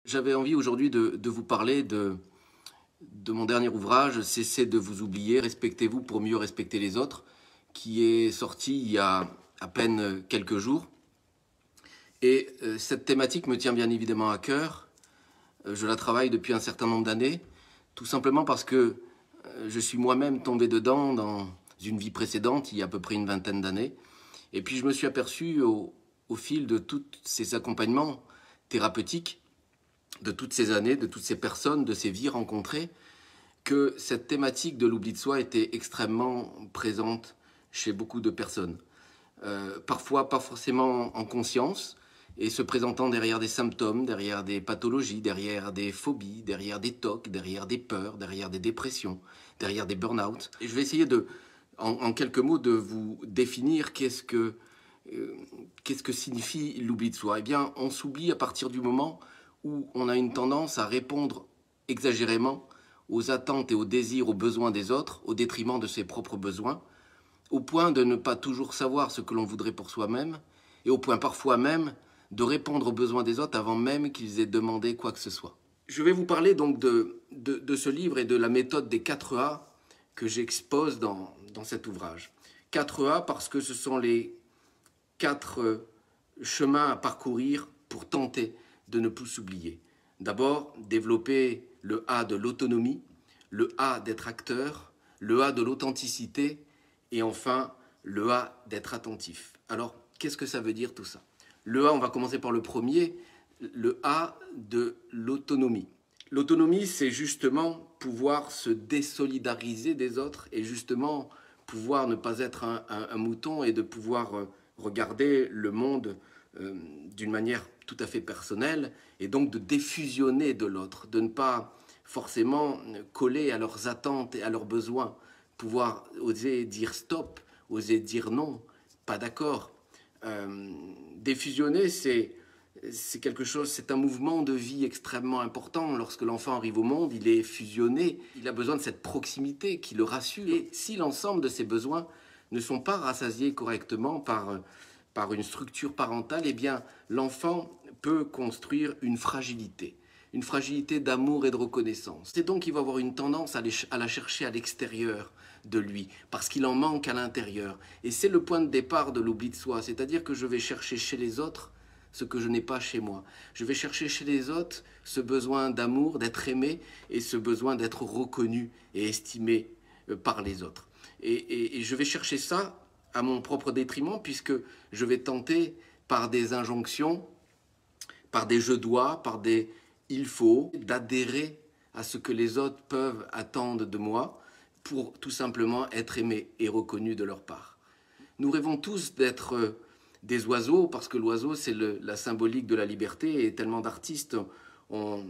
J'avais envie aujourd'hui de vous parler de mon dernier ouvrage, Cessez de vous oublier, respectez-vous pour mieux respecter les autres, qui est sorti il y a à peine quelques jours. Et cette thématique me tient bien évidemment à cœur. Je la travaille depuis un certain nombre d'années, tout simplement parce que je suis moi-même tombé dedans dans une vie précédente, il y a à peu près une vingtaine d'années. Et puis je me suis aperçu au fil de tous ces accompagnements thérapeutiques, de toutes ces années, de toutes ces personnes, de ces vies rencontrées, que cette thématique de l'oubli de soi était extrêmement présente chez beaucoup de personnes. Parfois pas forcément en conscience, et se présentant derrière des symptômes, derrière des pathologies, derrière des phobies, derrière des tocs, derrière des peurs, derrière des dépressions, derrière des burn-out. Et je vais essayer en quelques mots de vous définir qu'est-ce que signifie l'oubli de soi. Eh bien, on s'oublie à partir du moment où on a une tendance à répondre exagérément aux attentes et aux désirs, aux besoins des autres, au détriment de ses propres besoins, au point de ne pas toujours savoir ce que l'on voudrait pour soi-même, et au point parfois même de répondre aux besoins des autres avant même qu'ils aient demandé quoi que ce soit. Je vais vous parler donc de ce livre et de la méthode des 4 A que j'expose dans cet ouvrage. 4 A parce que ce sont les 4 chemins à parcourir pour tenter de ne plus s'oublier. D'abord, développer le A de l'autonomie, le A d'être acteur, le A de l'authenticité et enfin le A d'être attentif. Alors, qu'est-ce que ça veut dire tout ça? Le A, on va commencer par le premier, le A de l'autonomie. L'autonomie, c'est justement pouvoir se désolidariser des autres et justement pouvoir ne pas être un mouton et de pouvoir regarder le monde d'une manière tout à fait personnelle et donc de défusionner de l'autre, de ne pas forcément coller à leurs attentes et à leurs besoins, pouvoir oser dire stop, oser dire non, pas d'accord. Défusionner, c'est quelque chose, c'est un mouvement de vie extrêmement important. Lorsque l'enfant arrive au monde, il est fusionné, il a besoin de cette proximité qui le rassure. Et si l'ensemble de ses besoins ne sont pas rassasiés correctement par une structure parentale, eh bien l'enfant peut construire une fragilité d'amour et de reconnaissance. Et donc il va avoir une tendance à la chercher à l'extérieur de lui, parce qu'il en manque à l'intérieur. Et c'est le point de départ de l'oubli de soi, c'est-à-dire que je vais chercher chez les autres ce que je n'ai pas chez moi. Je vais chercher chez les autres ce besoin d'amour, d'être aimé, et ce besoin d'être reconnu et estimé par les autres. Et je vais chercher ça à mon propre détriment, puisque je vais tenter par des injonctions, par des je dois, par des il faut, d'adhérer à ce que les autres peuvent attendre de moi pour tout simplement être aimé et reconnu de leur part. Nous rêvons tous d'être des oiseaux, parce que l'oiseau, c'est la symbolique de la liberté, et tellement d'artistes ont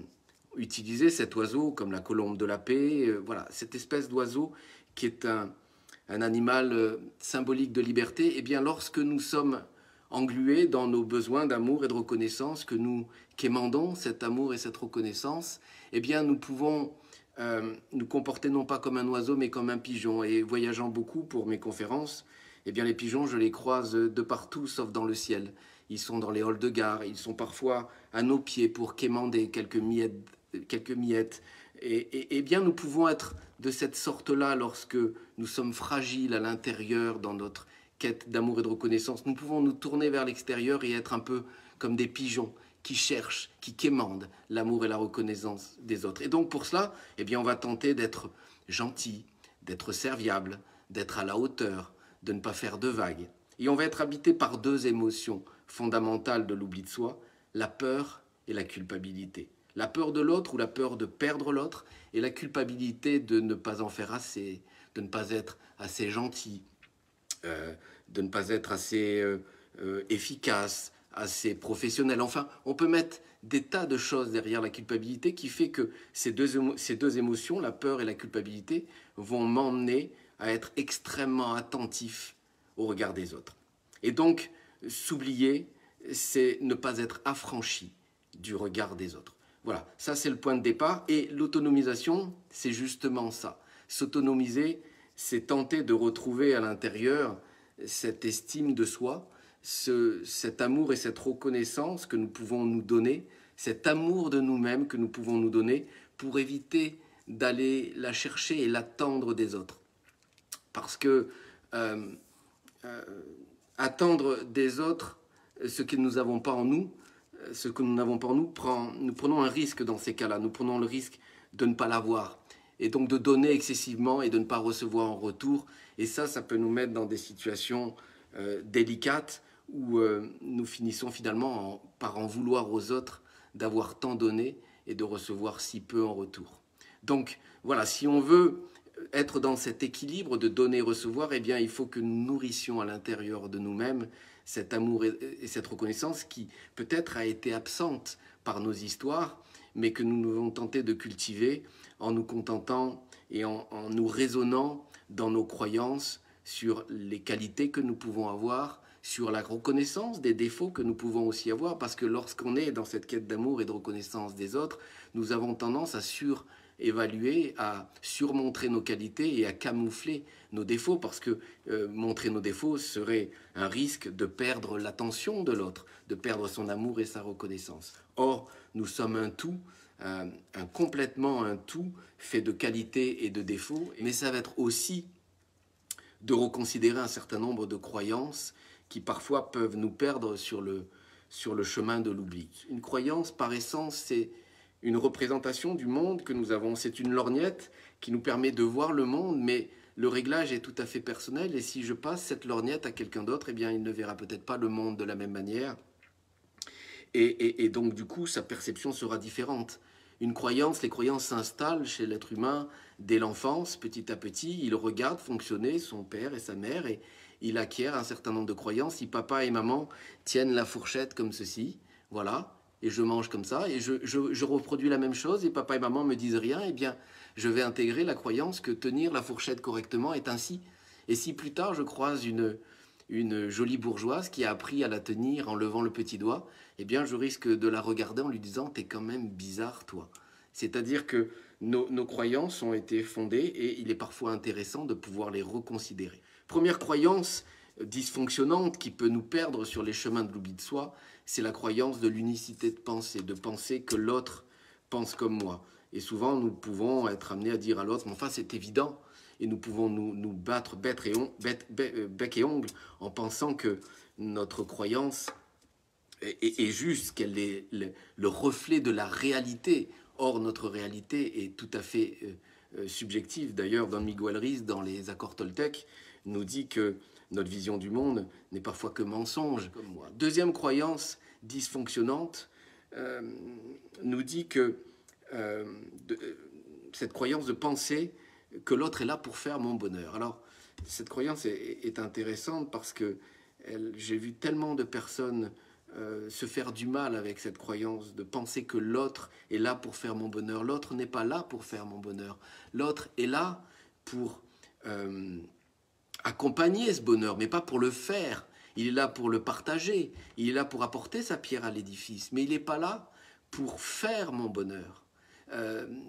utilisé cet oiseau, comme la colombe de la paix, voilà, cette espèce d'oiseau qui est un animal symbolique de liberté. Et bien, lorsque nous sommes englués dans nos besoins d'amour et de reconnaissance, que nous quémandons cet amour et cette reconnaissance, eh bien, nous pouvons nous comporter non pas comme un oiseau, mais comme un pigeon. Et voyageant beaucoup pour mes conférences, eh bien, les pigeons, je les croise de partout, sauf dans le ciel. Ils sont dans les halls de gare, ils sont parfois à nos pieds pour quémander quelques miettes. Et bien, nous pouvons être de cette sorte-là lorsque nous sommes fragiles à l'intérieur dans notre quête d'amour et de reconnaissance. Nous pouvons nous tourner vers l'extérieur et être un peu comme des pigeons qui cherchent, qui quémandent l'amour et la reconnaissance des autres. Et donc pour cela, eh bien, on va tenter d'être gentil, d'être serviable, d'être à la hauteur, de ne pas faire de vagues. Et on va être habité par 2 émotions fondamentales de l'oubli de soi, la peur et la culpabilité. La peur de l'autre ou la peur de perdre l'autre, et la culpabilité de ne pas en faire assez, de ne pas être assez gentil, de ne pas être assez efficace, assez professionnel. Enfin, on peut mettre des tas de choses derrière la culpabilité qui fait que ces deux émotions, la peur et la culpabilité, vont m'emmener à être extrêmement attentif au regard des autres. Et donc, s'oublier, c'est ne pas être affranchi du regard des autres. Voilà, ça c'est le point de départ. Et l'autonomisation, c'est justement ça. S'autonomiser, c'est tenter de retrouver à l'intérieur cette estime de soi, cet amour et cette reconnaissance que nous pouvons nous donner, cet amour de nous-mêmes que nous pouvons nous donner pour éviter d'aller la chercher et l'attendre des autres. Parce que attendre des autres ce que nous n'avons pas en nous, nous prenons un risque dans ces cas-là. Nous prenons le risque de ne pas l'avoir. Et donc de donner excessivement et de ne pas recevoir en retour. Et ça peut nous mettre dans des situations délicates où nous finissons finalement par en vouloir aux autres d'avoir tant donné et de recevoir si peu en retour. Donc voilà, si on veut être dans cet équilibre de donner et recevoir, eh bien il faut que nous nourrissions à l'intérieur de nous-mêmes cet amour et cette reconnaissance qui peut-être a été absente par nos histoires, mais que nous devons tenter de cultiver en nous contentant et en nous raisonnant dans nos croyances sur les qualités que nous pouvons avoir, sur la reconnaissance des défauts que nous pouvons aussi avoir, parce que lorsqu'on est dans cette quête d'amour et de reconnaissance des autres, nous avons tendance à surévaluer, à surmontrer nos qualités et à camoufler nos défauts, parce que montrer nos défauts serait un risque de perdre l'attention de l'autre, de perdre son amour et sa reconnaissance. Or, nous sommes un tout, complètement un tout, fait de qualités et de défauts, mais ça va être aussi de reconsidérer un certain nombre de croyances qui parfois peuvent nous perdre sur le chemin de l'oubli. Une croyance, par essence, c'est une représentation du monde que nous avons. C'est une lorgnette qui nous permet de voir le monde, mais le réglage est tout à fait personnel. Et si je passe cette lorgnette à quelqu'un d'autre, eh bien, il ne verra peut-être pas le monde de la même manière. Et donc, du coup, sa perception sera différente. Une croyance, les croyances s'installent chez l'être humain dès l'enfance, petit à petit. Il regarde fonctionner son père et sa mère et il acquiert un certain nombre de croyances. Si papa et maman tiennent la fourchette comme ceci, voilà, et je mange comme ça, et je reproduis la même chose, et papa et maman me disent rien, eh bien, je vais intégrer la croyance que tenir la fourchette correctement est ainsi. Et si plus tard je croise une jolie bourgeoise qui a appris à la tenir en levant le petit doigt, eh bien, je risque de la regarder en lui disant « t'es quand même bizarre, toi ». C'est-à-dire que nos croyances ont été fondées et il est parfois intéressant de pouvoir les reconsidérer. Première croyance dysfonctionnante qui peut nous perdre sur les chemins de l'oubli de soi, c'est la croyance de l'unicité de penser que l'autre pense comme moi. Et souvent, nous pouvons être amenés à dire à l'autre « mais enfin, c'est évident ». Et nous pouvons nous battre bec et ongle en pensant que notre croyance est juste, qu'elle est le reflet de la réalité. Or, notre réalité est tout à fait subjective. D'ailleurs, Don Miguel Ruiz, dans les accords Toltec, nous dit que notre vision du monde n'est parfois que mensonge. Comme moi. Deuxième croyance dysfonctionnante nous dit que cette croyance de penser que l'autre est là pour faire mon bonheur. Alors, cette croyance est intéressante parce que j'ai vu tellement de personnes se faire du mal avec cette croyance de penser que l'autre est là pour faire mon bonheur. L'autre n'est pas là pour faire mon bonheur. L'autre est là pour accompagner ce bonheur, mais pas pour le faire. Il est là pour le partager. Il est là pour apporter sa pierre à l'édifice. Mais il n'est pas là pour faire mon bonheur.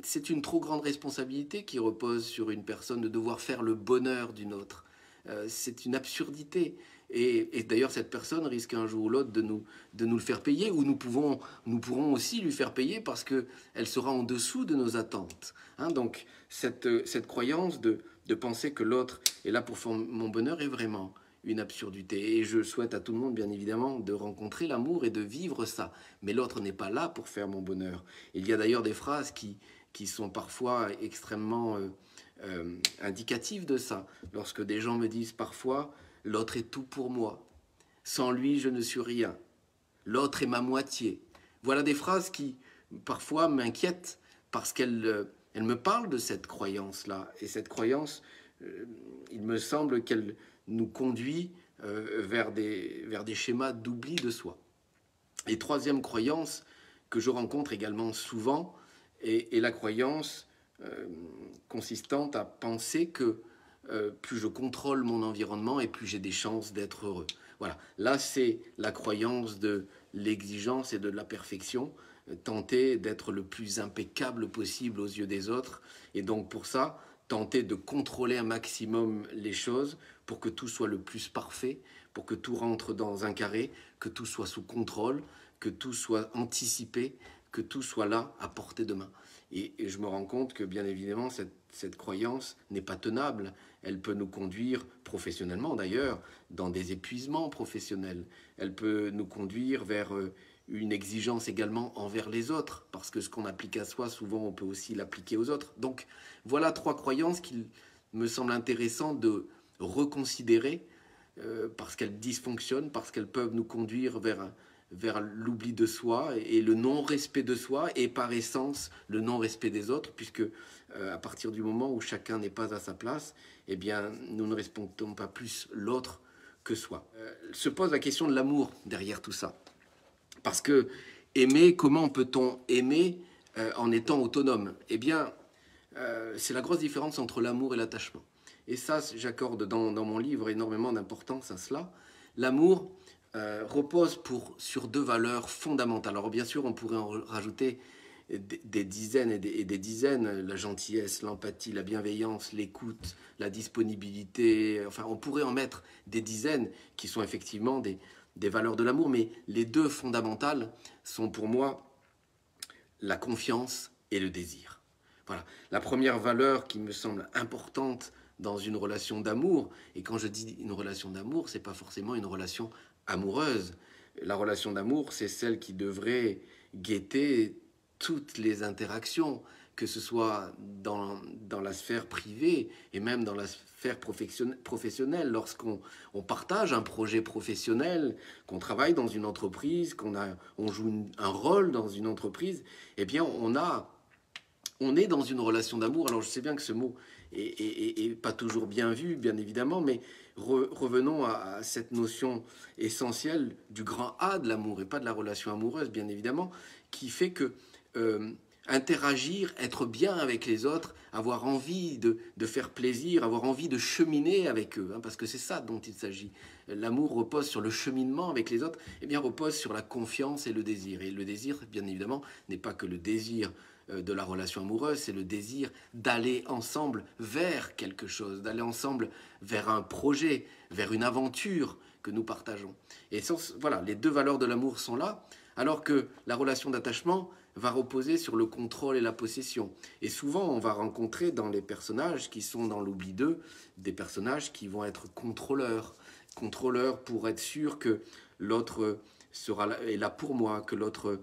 C'est une trop grande responsabilité qui repose sur une personne de devoir faire le bonheur d'une autre. C'est une absurdité. Et d'ailleurs, cette personne risque un jour ou l'autre de nous le faire payer, ou nous pourrons aussi lui faire payer parce qu'elle sera en dessous de nos attentes. Hein, donc, cette croyance de penser que l'autre est là pour faire mon bonheur est vraiment une absurdité. Et je souhaite à tout le monde, bien évidemment, de rencontrer l'amour et de vivre ça. Mais l'autre n'est pas là pour faire mon bonheur. Il y a d'ailleurs des phrases qui sont parfois extrêmement indicatives de ça. Lorsque des gens me disent parfois « l'autre est tout pour moi. Sans lui, je ne suis rien. L'autre est ma moitié. » Voilà des phrases qui, parfois, m'inquiètent parce qu'elles me parlent de cette croyance-là. Et cette croyance, il me semble qu'elle nous conduit vers des schémas d'oubli de soi. Et troisième croyance que je rencontre également souvent est la croyance consistante à penser que plus je contrôle mon environnement et plus j'ai des chances d'être heureux. Voilà, là c'est la croyance de l'exigence et de la perfection, tenter d'être le plus impeccable possible aux yeux des autres, et donc pour ça, tenter de contrôler un maximum les choses pour que tout soit le plus parfait, pour que tout rentre dans un carré, que tout soit sous contrôle, que tout soit anticipé, que tout soit là, à portée de main. Et je me rends compte que, bien évidemment, cette croyance n'est pas tenable. Elle peut nous conduire, professionnellement d'ailleurs, dans des épuisements professionnels. Elle peut nous conduire vers une exigence également envers les autres, parce que ce qu'on applique à soi, souvent, on peut aussi l'appliquer aux autres. Donc, voilà 3 croyances qu'il me semble intéressant de reconsidérer, parce qu'elles dysfonctionnent, parce qu'elles peuvent nous conduire vers l'oubli de soi et le non-respect de soi, et par essence le non-respect des autres, puisque à partir du moment où chacun n'est pas à sa place, eh bien nous ne respectons pas plus l'autre que soi. Se pose la question de l'amour derrière tout ça. Parce que aimer, comment peut-on aimer en étant autonome? Eh bien, c'est la grosse différence entre l'amour et l'attachement. Et ça, j'accorde dans mon livre énormément d'importance à cela. L'amour repose sur 2 valeurs fondamentales. Alors bien sûr, on pourrait en rajouter des dizaines et des dizaines, la gentillesse, l'empathie, la bienveillance, l'écoute, la disponibilité, enfin on pourrait en mettre des dizaines qui sont effectivement des valeurs de l'amour, mais les 2 fondamentales sont pour moi la confiance et le désir. Voilà. La première valeur qui me semble importante dans une relation d'amour, et quand je dis une relation d'amour, c'est pas forcément une relation amoureuse. La relation d'amour, c'est celle qui devrait guetter toutes les interactions, que ce soit dans la sphère privée et même dans la sphère professionnelle. Lorsqu'on partage un projet professionnel, qu'on travaille dans une entreprise, on joue un rôle dans une entreprise, eh bien on est dans une relation d'amour. Alors je sais bien que ce mot est pas toujours bien vu, bien évidemment, mais revenons à cette notion essentielle du grand A de l'amour, et pas de la relation amoureuse, bien évidemment, qui fait que interagir, être bien avec les autres, avoir envie de faire plaisir, avoir envie de cheminer avec eux, hein, parce que c'est ça dont il s'agit. L'amour repose sur le cheminement avec les autres, et bien repose sur la confiance et le désir. Et le désir, bien évidemment, n'est pas que le désir de la relation amoureuse, c'est le désir d'aller ensemble vers quelque chose, d'aller ensemble vers un projet, vers une aventure que nous partageons. Et voilà, les 2 valeurs de l'amour sont là, alors que la relation d'attachement va reposer sur le contrôle et la possession. Et souvent, on va rencontrer dans les personnages qui sont dans l'oubli d'eux, des personnages qui vont être contrôleurs. Contrôleurs pour être sûr que l'autre est là pour moi, que l'autre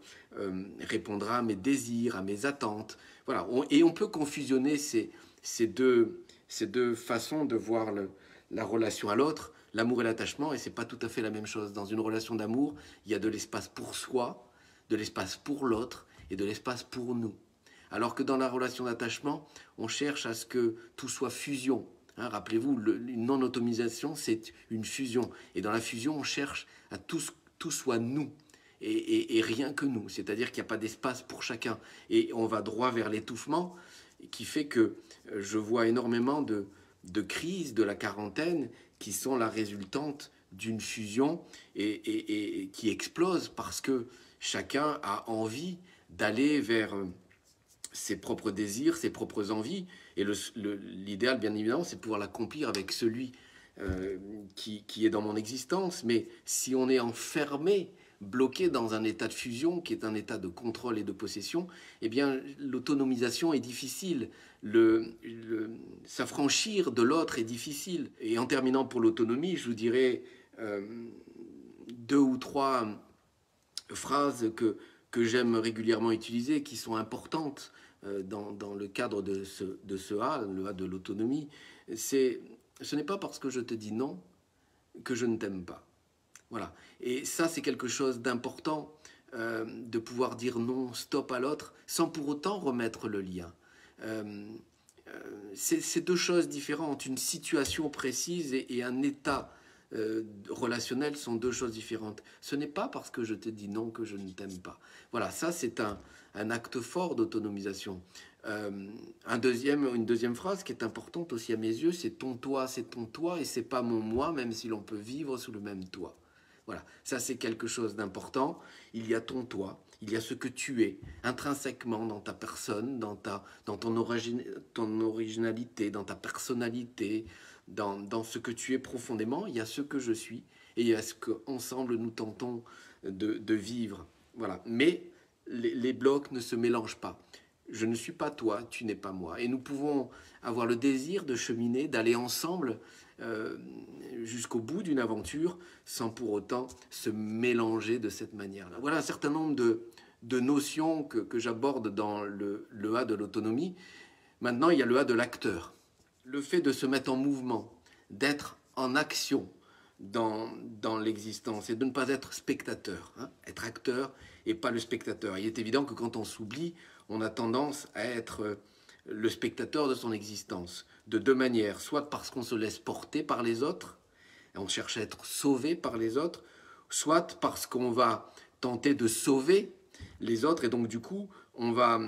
répondra à mes désirs, à mes attentes. Voilà. Et on peut confusionner ces deux façons de voir la relation à l'autre, l'amour et l'attachement, et c'est pas tout à fait la même chose. Dans une relation d'amour, il y a de l'espace pour soi, de l'espace pour l'autre et de l'espace pour nous. Alors que dans la relation d'attachement, on cherche à ce que tout soit fusion. Hein, rappelez-vous, une non-automisation, c'est une fusion. Et dans la fusion, on cherche à tout soit nous. Et rien que nous. C'est-à-dire qu'il n'y a pas d'espace pour chacun. Et on va droit vers l'étouffement, qui fait que je vois énormément de crises de la quarantaine qui sont la résultante d'une fusion et qui explose parce que chacun a envie d'aller vers ses propres désirs, ses propres envies. Et l'idéal, bien évidemment, c'est de pouvoir l'accomplir avec celui qui est dans mon existence. Mais si on est enfermé, bloqué dans un état de fusion, qui est un état de contrôle et de possession, eh bien, l'autonomisation est difficile. S'affranchir de l'autre est difficile. Et en terminant pour l'autonomie, je vous dirais 2 ou 3 phrases que j'aime régulièrement utiliser, qui sont importantes dans le cadre de ce A, le A de l'autonomie. Ce n'est pas parce que je te dis non que je ne t'aime pas. Voilà. Et ça, c'est quelque chose d'important, de pouvoir dire non, stop à l'autre, sans pour autant remettre le lien. C'est 2 choses différentes. Une situation précise et un état relationnel sont 2 choses différentes. Ce n'est pas parce que je te dis non que je ne t'aime pas. Voilà, ça c'est un acte fort d'autonomisation. Une deuxième phrase qui est importante aussi à mes yeux, c'est ton toi et c'est pas mon moi, même si l'on peut vivre sous le même toit. Voilà, ça c'est quelque chose d'important. Il y a ton toi, il y a ce que tu es, intrinsèquement dans ta personne, dans ton originalité, dans ta personnalité, dans ce que tu es profondément. Il y a ce que je suis et il y a ce qu'ensemble nous tentons de vivre. Voilà. Mais les blocs ne se mélangent pas. Je ne suis pas toi, tu n'es pas moi. Et nous pouvons avoir le désir de cheminer, d'aller ensemble jusqu'au bout d'une aventure sans pour autant se mélanger de cette manière-là. Voilà un certain nombre de notions que j'aborde dans le A de l'autonomie. Maintenant, il y a le A de l'acteur. Le fait de se mettre en mouvement, d'être en action dans l'existence et de ne pas être spectateur, hein, être acteur et pas le spectateur. Il est évident que quand on s'oublie, on a tendance à être le spectateur de son existence, de deux manières, soit parce qu'on se laisse porter par les autres, et on cherche à être sauvé par les autres, soit parce qu'on va tenter de sauver les autres, et donc du coup, on va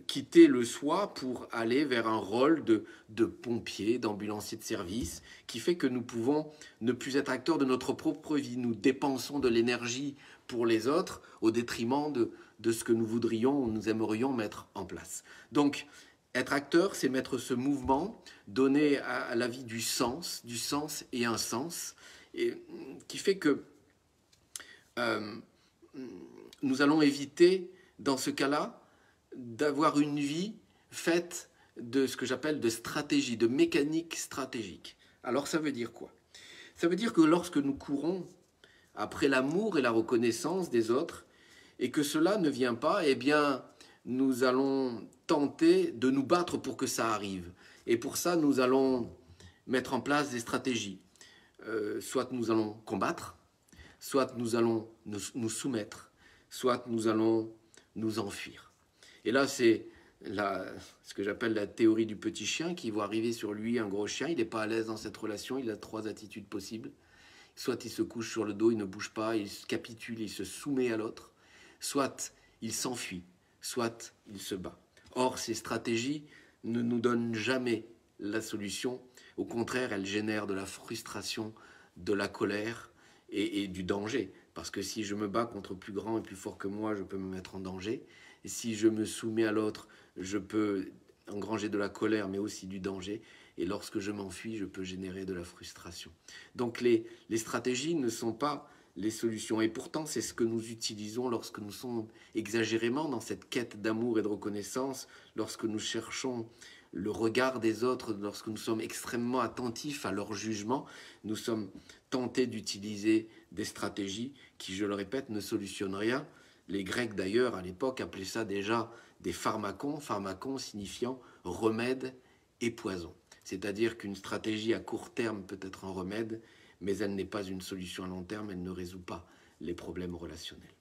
quitter le soi pour aller vers un rôle de pompier, d'ambulancier de service, qui fait que nous pouvons ne plus être acteurs de notre propre vie. Nous dépensons de l'énergie pour les autres au détriment de ce que nous voudrions ou nous aimerions mettre en place. Donc, être acteur, c'est mettre ce mouvement, donner à la vie du sens et un sens, et, qui fait que nous allons éviter, dans ce cas-là, d'avoir une vie faite de ce que j'appelle de stratégie, de mécanique stratégique. Alors ça veut dire quoi? Ça veut dire que lorsque nous courons après l'amour et la reconnaissance des autres, et que cela ne vient pas, eh bien, nous allons tenter de nous battre pour que ça arrive. Et pour ça, nous allons mettre en place des stratégies. Soit nous allons combattre, soit nous allons nous soumettre, soit nous allons nous enfuir. Et là, c'est ce que j'appelle la théorie du petit chien qui voit arriver sur lui un gros chien. Il n'est pas à l'aise dans cette relation, il a trois attitudes possibles. Soit il se couche sur le dos, il ne bouge pas, il capitule, il se soumet à l'autre. Soit il s'enfuit, soit il se bat. Or, ces stratégies ne nous donnent jamais la solution. Au contraire, elles génèrent de la frustration, de la colère et du danger. Parce que si je me bats contre plus grand et plus fort que moi, je peux me mettre en danger. Et si je me soumets à l'autre, je peux engranger de la colère, mais aussi du danger. Et lorsque je m'enfuis, je peux générer de la frustration. Donc les stratégies ne sont pas les solutions. Et pourtant, c'est ce que nous utilisons lorsque nous sommes exagérément dans cette quête d'amour et de reconnaissance, lorsque nous cherchons le regard des autres, lorsque nous sommes extrêmement attentifs à leur jugement, nous sommes tentés d'utiliser des stratégies qui, je le répète, ne solutionnent rien. Les Grecs, d'ailleurs, à l'époque, appelaient ça déjà des pharmacons, pharmacons signifiant remède et poison. C'est-à-dire qu'une stratégie à court terme peut être un remède, mais elle n'est pas une solution à long terme, elle ne résout pas les problèmes relationnels.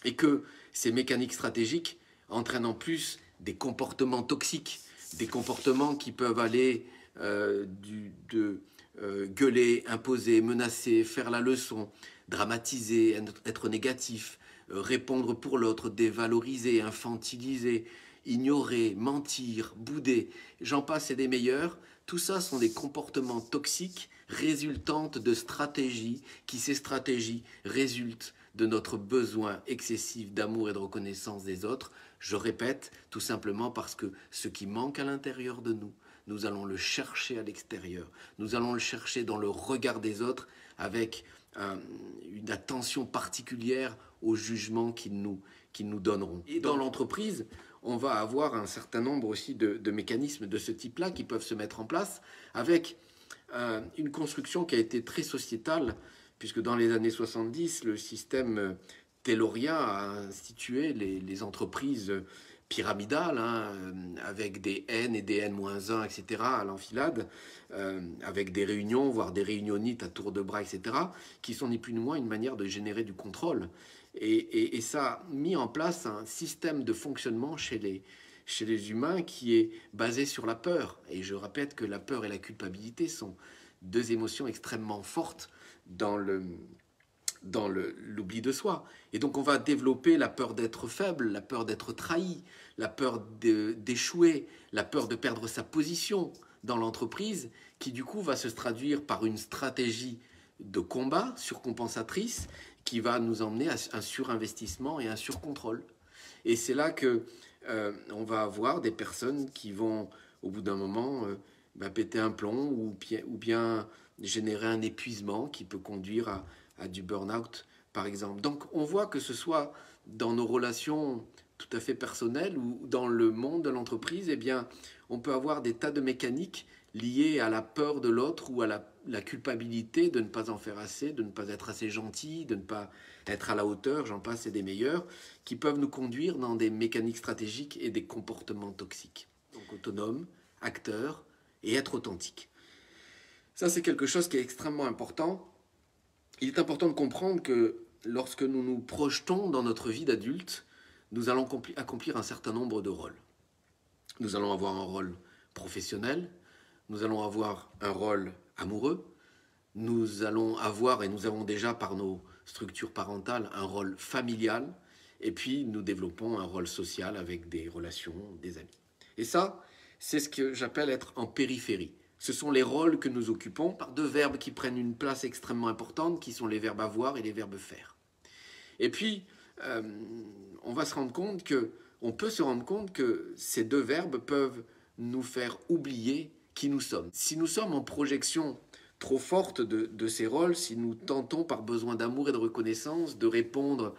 Et que ces mécaniques stratégiques entraînent en plus des comportements toxiques, des comportements qui peuvent aller gueuler, imposer, menacer, faire la leçon, dramatiser, être négatif, répondre pour l'autre, dévaloriser, infantiliser, ignorer, mentir, bouder, j'en passe et des meilleurs. Tout ça sont des comportements toxiques résultantes de stratégies, qui ces stratégies résultent de notre besoin excessif d'amour et de reconnaissance des autres. Je répète, tout simplement parce que ce qui manque à l'intérieur de nous, nous allons le chercher à l'extérieur. Nous allons le chercher dans le regard des autres avec une attention particulière au jugement qu'ils nous donneront. Et dans l'entreprise, on va avoir un certain nombre aussi de mécanismes de ce type-là qui peuvent se mettre en place avec une construction qui a été très sociétale, puisque dans les années 70, le système taylorien a institué les entreprises pyramidales, hein, avec des N et des N-1, etc., à l'enfilade, avec des réunions, voire des réunionites à tour de bras, etc., qui sont ni plus ni moins une manière de générer du contrôle. Et ça a mis en place un système de fonctionnement chez les humains qui est basé sur la peur. Et je répète que la peur et la culpabilité sont deux émotions extrêmement fortes dans l'oubli de soi. Et donc on va développer la peur d'être faible, la peur d'être trahi, la peur d'échouer, la peur de perdre sa position dans l'entreprise, qui du coup va se traduire par une stratégie de combat surcompensatrice qui va nous emmener à un surinvestissement et un surcontrôle. Et c'est là que on va avoir des personnes qui vont, au bout d'un moment, péter un plomb ou bien générer un épuisement qui peut conduire à du burn-out, par exemple. Donc on voit que ce soit dans nos relations tout à fait personnelles ou dans le monde de l'entreprise, eh bien, on peut avoir des tas de mécaniques liées à la peur de l'autre ou à la culpabilité de ne pas en faire assez, de ne pas être assez gentil, de ne pas être à la hauteur, j'en passe, et des meilleurs, qui peuvent nous conduire dans des mécaniques stratégiques et des comportements toxiques. Donc autonome, acteur et être authentique. Ça, c'est quelque chose qui est extrêmement important. Il est important de comprendre que lorsque nous nous projetons dans notre vie d'adulte, nous allons accomplir un certain nombre de rôles. Nous allons avoir un rôle professionnel, nous allons avoir un rôle amoureux, nous allons avoir, et nous avons déjà par nos structures parentales, un rôle familial, et puis nous développons un rôle social avec des relations, des amis. Et ça, c'est ce que j'appelle être en périphérie. Ce sont les rôles que nous occupons par deux verbes qui prennent une place extrêmement importante, qui sont les verbes avoir et les verbes faire. Et puis, on va se rendre compte que, on peut se rendre compte que ces deux verbes peuvent nous faire oublier qui nous sommes. Si nous sommes en projection trop forte de ces rôles, si nous tentons par besoin d'amour et de reconnaissance de répondre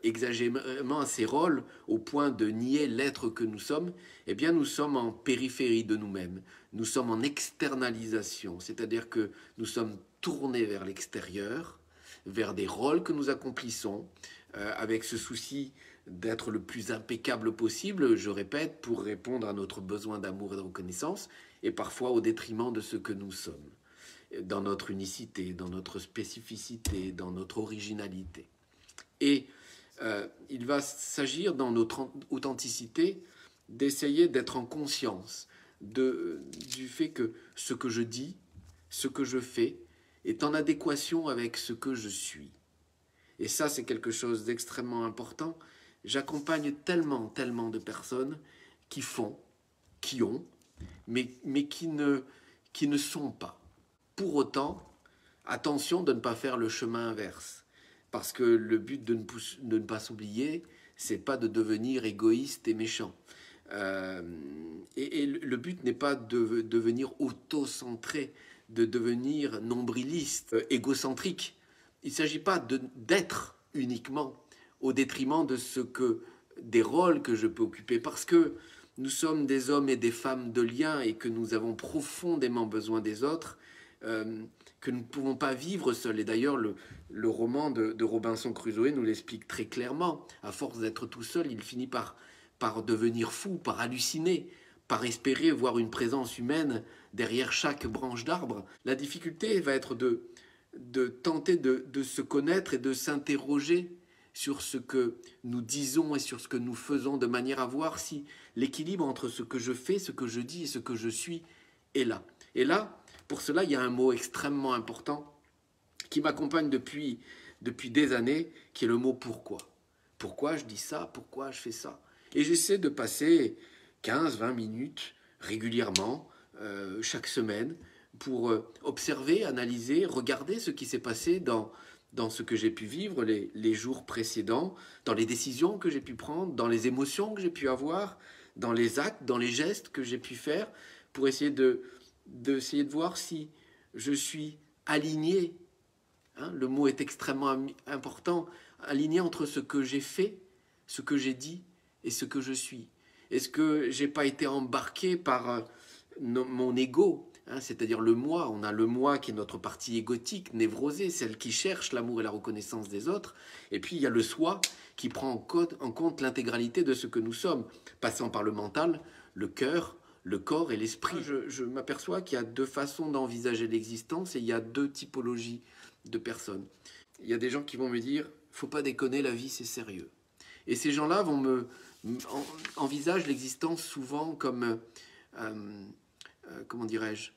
exagérément à ces rôles au point de nier l'être que nous sommes, eh bien nous sommes en périphérie de nous-mêmes, nous sommes en externalisation, c'est-à-dire que nous sommes tournés vers l'extérieur, vers des rôles que nous accomplissons, avec ce souci d'être le plus impeccable possible, je répète, pour répondre à notre besoin d'amour et de reconnaissance, et parfois au détriment de ce que nous sommes, dans notre unicité, dans notre spécificité, dans notre originalité. Et il va s'agir dans notre authenticité d'essayer d'être en conscience du fait que ce que je dis, ce que je fais, est en adéquation avec ce que je suis. Et ça, c'est quelque chose d'extrêmement important. J'accompagne tellement de personnes qui font, qui ont, mais qui ne sont pas. Pour autant, attention de ne pas faire le chemin inverse. Parce que le but de ne pas s'oublier, c'est pas de devenir égoïste et méchant. Et le but n'est pas de devenir auto-centré, de devenir nombriliste, égocentrique. Il ne s'agit pas d'être uniquement au détriment des rôles que je peux occuper, parce que nous sommes des hommes et des femmes de lien et que nous avons profondément besoin des autres, que nous ne pouvons pas vivre seuls. Et d'ailleurs, le roman de Robinson Crusoe nous l'explique très clairement. À force d'être tout seul, il finit par devenir fou, par halluciner, par espérer voir une présence humaine derrière chaque branche d'arbre. La difficulté va être de tenter de se connaître et de s'interroger sur ce que nous disons et sur ce que nous faisons, de manière à voir si l'équilibre entre ce que je fais, ce que je dis et ce que je suis est là. Et là, pour cela, il y a un mot extrêmement important qui m'accompagne depuis des années, qui est le mot « pourquoi ». Pourquoi je dis ça? Pourquoi je fais ça? Et j'essaie de passer 15-20 minutes régulièrement, chaque semaine, pour observer, analyser, regarder ce qui s'est passé dans ce que j'ai pu vivre les jours précédents, dans les décisions que j'ai pu prendre, dans les émotions que j'ai pu avoir, dans les actes, dans les gestes que j'ai pu faire, pour essayer de voir si je suis aligné. Le mot est extrêmement important, aligné entre ce que j'ai fait, ce que j'ai dit et ce que je suis. Est-ce que j'ai pas été embarqué par mon ego, c'est-à-dire le moi? On a le moi qui est notre partie égotique, névrosée, celle qui cherche l'amour et la reconnaissance des autres. Et puis il y a le soi qui prend en compte l'intégralité de ce que nous sommes, passant par le mental, le cœur, le corps et l'esprit. Je m'aperçois qu'il y a deux façons d'envisager l'existence et il y a deux typologies de personnes. Il y a des gens qui vont me dire « faut pas déconner, la vie c'est sérieux ». Et ces gens-là envisagent l'existence souvent comme, comment dirais-je,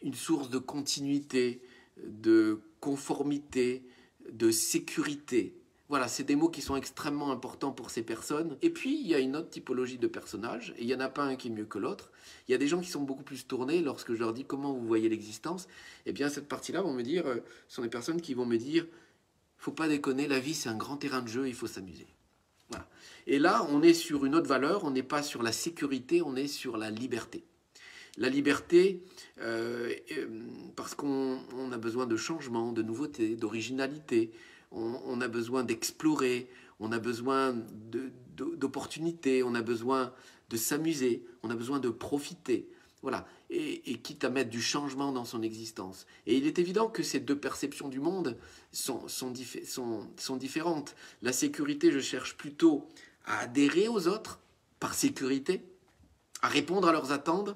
une source de continuité, de conformité, de sécurité. Voilà, c'est des mots qui sont extrêmement importants pour ces personnes. Et puis, il y a une autre typologie de personnages, et il n'y en a pas un qui est mieux que l'autre. Il y a des gens qui sont beaucoup plus tournés lorsque je leur dis comment vous voyez l'existence. Eh bien, cette partie-là vont me dire, ce sont des personnes qui vont me dire, faut pas déconner, la vie c'est un grand terrain de jeu, il faut s'amuser. Voilà. Et là, on est sur une autre valeur, on n'est pas sur la sécurité, on est sur la liberté. La liberté, parce qu'on a besoin de changement, de nouveauté, d'originalité, on a besoin d'explorer, on a besoin d'opportunités, on a besoin de s'amuser, on a besoin de profiter. Voilà, et quitte à mettre du changement dans son existence. Et il est évident que ces deux perceptions du monde sont différentes. La sécurité, je cherche plutôt à adhérer aux autres par sécurité, à répondre à leurs attentes.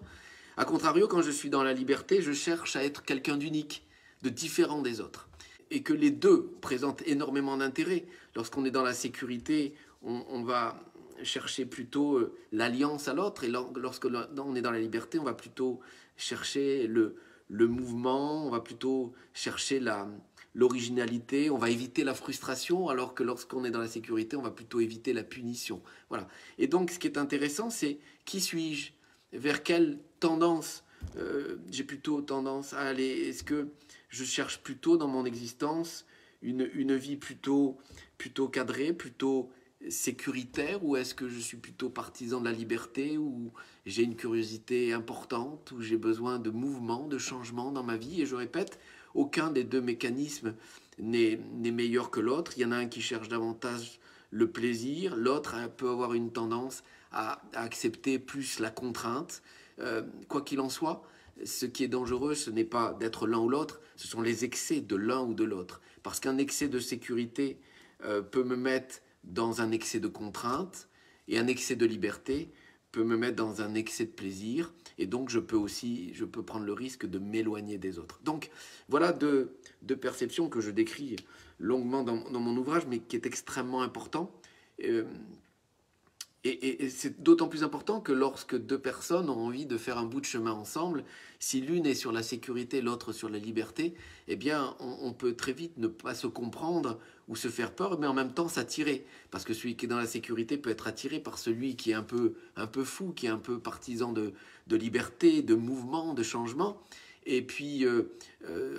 A contrario, quand je suis dans la liberté, je cherche à être quelqu'un d'unique, de différent des autres. Et que les deux présentent énormément d'intérêt. Lorsqu'on est dans la sécurité, on va chercher plutôt l'alliance à l'autre, et lorsque on est dans la liberté, on va plutôt chercher le mouvement, on va plutôt chercher l'originalité, on va éviter la frustration, alors que lorsqu'on est dans la sécurité, on va plutôt éviter la punition. Voilà. Et donc, ce qui est intéressant, c'est qui suis-je? Vers quelle tendance j'ai plutôt tendance à aller? Est-ce que je cherche plutôt dans mon existence une vie plutôt cadrée, plutôt sécuritaire, ou est-ce que je suis plutôt partisan de la liberté, où j'ai une curiosité importante, où j'ai besoin de mouvement, de changement dans ma vie? Et je répète, aucun des deux mécanismes n'est meilleur que l'autre. Il y en a un qui cherche davantage le plaisir, l'autre peut avoir une tendance à accepter plus la contrainte. Quoi qu'il en soit, ce qui est dangereux, ce n'est pas d'être l'un ou l'autre, ce sont les excès de l'un ou de l'autre. Parce qu'un excès de sécurité peut me mettre dans un excès de contrainte, et un excès de liberté peut me mettre dans un excès de plaisir, et donc je peux prendre le risque de m'éloigner des autres. Donc voilà deux perceptions que je décris longuement dans mon ouvrage, mais qui est extrêmement important. Et c'est d'autant plus important que lorsque deux personnes ont envie de faire un bout de chemin ensemble, si l'une est sur la sécurité, l'autre sur la liberté, eh bien, on peut très vite ne pas se comprendre ou se faire peur, mais en même temps s'attirer. Parce que celui qui est dans la sécurité peut être attiré par celui qui est un peu fou, qui est un peu partisan de liberté, de mouvement, de changement. Et puis,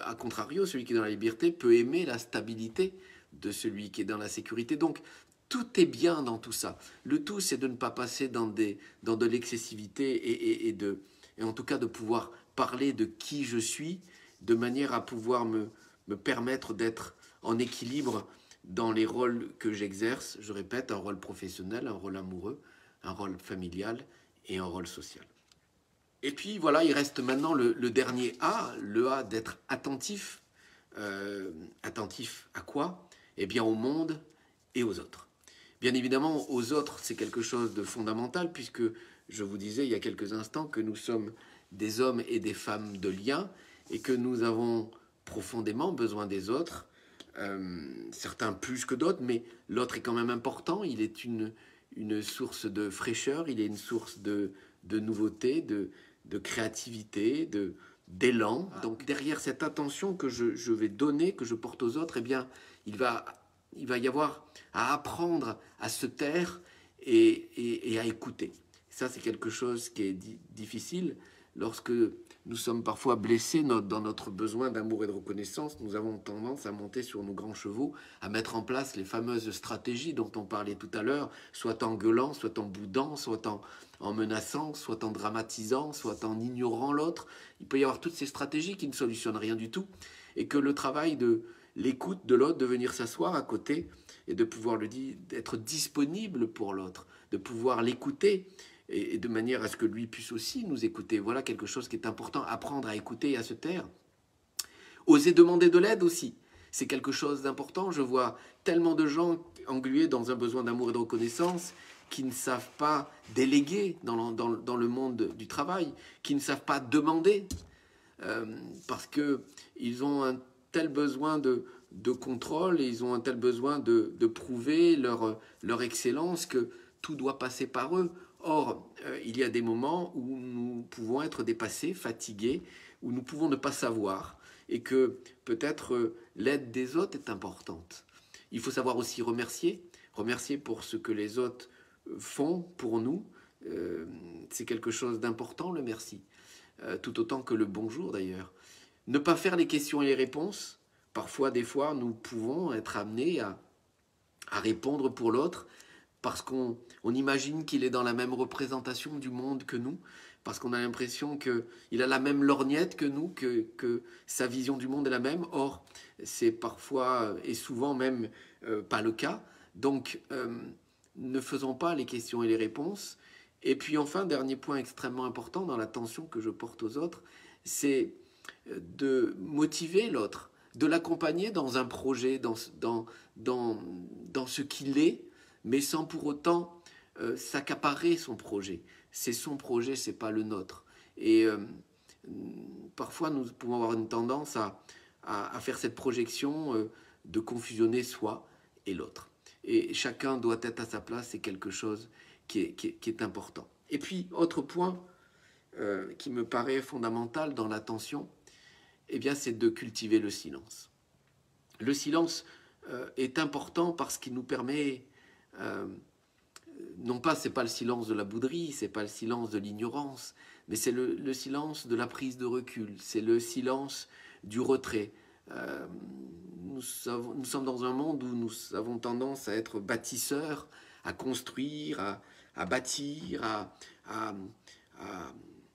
à contrario, celui qui est dans la liberté peut aimer la stabilité de celui qui est dans la sécurité. Donc, tout est bien dans tout ça. Le tout, c'est de ne pas passer dans de l'excessivité et en tout cas de pouvoir parler de qui je suis, de manière à pouvoir me permettre d'être en équilibre dans les rôles que j'exerce. Je répète, un rôle professionnel, un rôle amoureux, un rôle familial et un rôle social. Et puis voilà, il reste maintenant le dernier A, le A d'être attentif. Attentif à quoi? Eh bien au monde et aux autres. Bien évidemment, aux autres, c'est quelque chose de fondamental, puisque je vous disais il y a quelques instants que nous sommes des hommes et des femmes de lien, et que nous avons profondément besoin des autres, certains plus que d'autres, mais l'autre est quand même important. Il est une source de fraîcheur, il est une source de nouveauté, de créativité, d'élan. Donc derrière cette attention que je vais donner, que je porte aux autres, eh bien, il va y avoir à apprendre à se taire et à écouter. Ça, c'est quelque chose qui est difficile. Lorsque nous sommes parfois blessés dans notre besoin d'amour et de reconnaissance, nous avons tendance à monter sur nos grands chevaux, à mettre en place les fameuses stratégies dont on parlait tout à l'heure, soit en gueulant, soit en boudant, soit en menaçant, soit en dramatisant, soit en ignorant l'autre. Il peut y avoir toutes ces stratégies qui ne solutionnent rien du tout, et que le travail de l'écoute de l'autre, de venir s'asseoir à côté et de pouvoir d'être disponible pour l'autre, de pouvoir l'écouter et de manière à ce que lui puisse aussi nous écouter. Voilà quelque chose qui est important, apprendre à écouter et à se taire. Oser demander de l'aide aussi, c'est quelque chose d'important. Je vois tellement de gens englués dans un besoin d'amour et de reconnaissance qui ne savent pas déléguer dans le monde du travail, qui ne savent pas demander, parce qu'ils ont un tel besoin de contrôle, et ils ont un tel besoin de prouver leur excellence que tout doit passer par eux. Or, il y a des moments où nous pouvons être dépassés, fatigués, où nous pouvons ne pas savoir, et que peut-être l'aide des autres est importante. Il faut savoir aussi remercier pour ce que les autres font pour nous. C'est quelque chose d'important, le merci, tout autant que le bonjour d'ailleurs. Ne pas faire les questions et les réponses. Parfois, des fois, nous pouvons être amenés à répondre pour l'autre parce qu'on imagine qu'il est dans la même représentation du monde que nous, parce qu'on a l'impression qu'il a la même lorgnette que nous, que sa vision du monde est la même. Or, c'est parfois et souvent même pas le cas. Donc, ne faisons pas les questions et les réponses. Et puis enfin, dernier point extrêmement important dans l'attention que je porte aux autres, c'est de motiver l'autre, de l'accompagner dans un projet, dans ce qu'il est, mais sans pour autant s'accaparer son projet. C'est son projet, c'est pas le nôtre. Et parfois, nous pouvons avoir une tendance à faire cette projection de confusionner soi et l'autre. Et chacun doit être à sa place, c'est quelque chose qui est important. Et puis, autre point qui me paraît fondamental dans l'attention, eh bien, c'est de cultiver le silence. Le silence est important parce qu'il nous permet, non pas, c'est pas le silence de la bouderie, c'est pas le silence de l'ignorance, mais c'est le silence de la prise de recul, c'est le silence du retrait. Nous sommes dans un monde où nous avons tendance à être bâtisseurs, à construire, à bâtir, à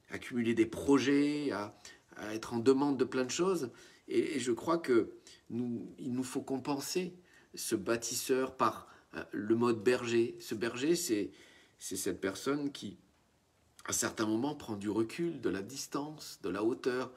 accumuler des projets, à être en demande de plein de choses. Et je crois qu'il nous faut compenser ce bâtisseur par le mode berger. Ce berger, c'est cette personne qui, à certains moments, prend du recul, de la distance, de la hauteur.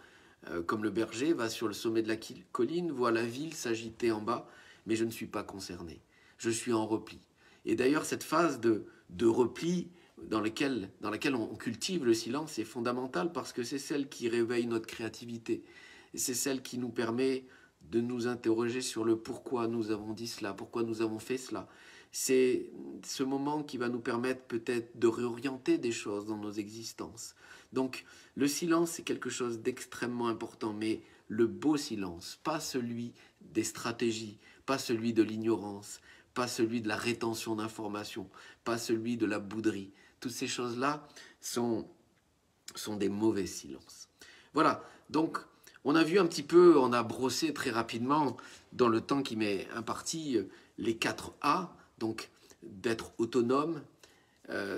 Comme le berger va sur le sommet de la colline, voit la ville s'agiter en bas, mais je ne suis pas concerné. Je suis en repli. Et d'ailleurs, cette phase de repli dans laquelle on cultive le silence est fondamentale parce que c'est celle qui réveille notre créativité. Et c'est celle qui nous permet de nous interroger sur le pourquoi nous avons dit cela, pourquoi nous avons fait cela. C'est ce moment qui va nous permettre peut-être de réorienter des choses dans nos existences. Donc le silence, c'est quelque chose d'extrêmement important, mais le beau silence, pas celui des stratégies, pas celui de l'ignorance, pas celui de la rétention d'informations, pas celui de la bouderie. Toutes ces choses-là sont des mauvais silences. Voilà, donc on a vu un petit peu, on a brossé très rapidement dans le temps qui m'est imparti les 4 A, donc d'être autonome,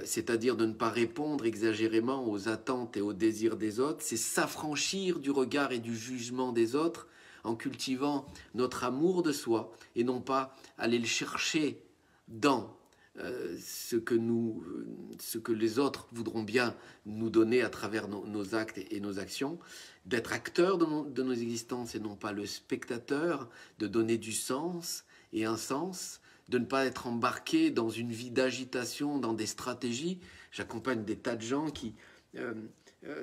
c'est-à-dire de ne pas répondre exagérément aux attentes et aux désirs des autres, c'est s'affranchir du regard et du jugement des autres en cultivant notre amour de soi et non pas aller le chercher dans ce que les autres voudront bien nous donner à travers nos actes et nos actions, d'être acteur de nos existences et non pas le spectateur, de donner du sens et un sens, de ne pas être embarqué dans une vie d'agitation, dans des stratégies. J'accompagne des tas de gens qui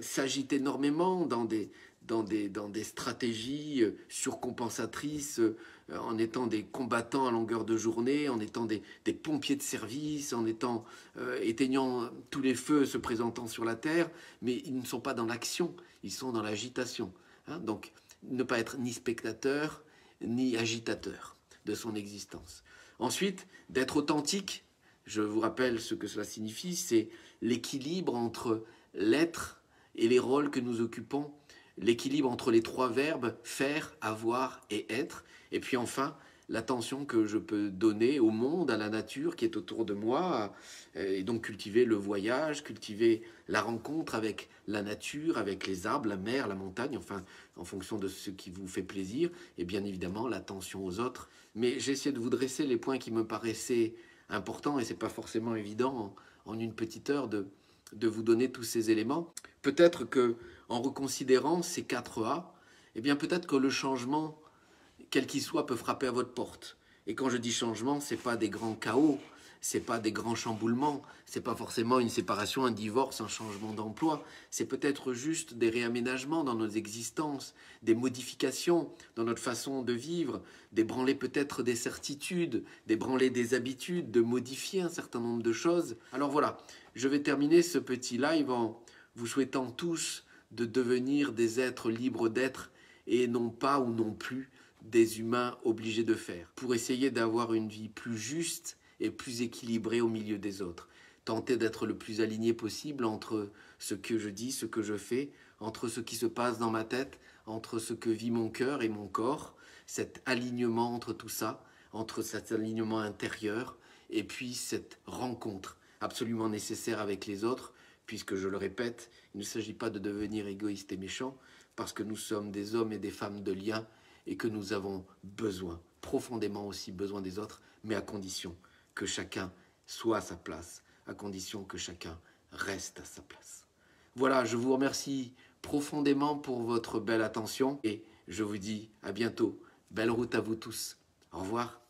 s'agitent énormément dans des stratégies surcompensatrices, en étant des combattants à longueur de journée, en étant des pompiers de service, en éteignant tous les feux se présentant sur la terre, mais ils ne sont pas dans l'action, ils sont dans l'agitation. Hein, donc, ne pas être ni spectateur, ni agitateur de son existence. Ensuite, d'être authentique, je vous rappelle ce que cela signifie, c'est l'équilibre entre l'être et les rôles que nous occupons, l'équilibre entre les 3 verbes faire, avoir et être, et puis enfin l'attention que je peux donner au monde, à la nature qui est autour de moi, et donc cultiver le voyage, cultiver la rencontre avec la nature, avec les arbres, la mer, la montagne, enfin en fonction de ce qui vous fait plaisir, et bien évidemment l'attention aux autres. Mais j'ai essayé de vous dresser les points qui me paraissaient importants, et c'est pas forcément évident en une petite heure de vous donner tous ces éléments. Peut-être que en reconsidérant ces 4 A, eh bien peut-être que le changement, quel qu'il soit, peut frapper à votre porte. Et quand je dis changement, c'est pas des grands chaos, c'est pas des grands chamboulements, c'est pas forcément une séparation, un divorce, un changement d'emploi, c'est peut-être juste des réaménagements dans nos existences, des modifications dans notre façon de vivre, d'ébranler peut-être des certitudes, d'ébranler des habitudes, de modifier un certain nombre de choses. Alors voilà, je vais terminer ce petit live en vous souhaitant tous de devenir des êtres libres d'être et non pas ou non plus des humains obligés de faire, pour essayer d'avoir une vie plus juste et plus équilibrée au milieu des autres. Tenter d'être le plus aligné possible entre ce que je dis, ce que je fais, entre ce qui se passe dans ma tête, entre ce que vit mon cœur et mon corps, cet alignement entre tout ça, entre cet alignement intérieur et puis cette rencontre absolument nécessaire avec les autres, puisque je le répète, il ne s'agit pas de devenir égoïste et méchant, parce que nous sommes des hommes et des femmes de lien et que nous avons besoin, profondément aussi besoin des autres, mais à condition que chacun soit à sa place, à condition que chacun reste à sa place. Voilà, je vous remercie profondément pour votre belle attention et je vous dis à bientôt. Belle route à vous tous. Au revoir.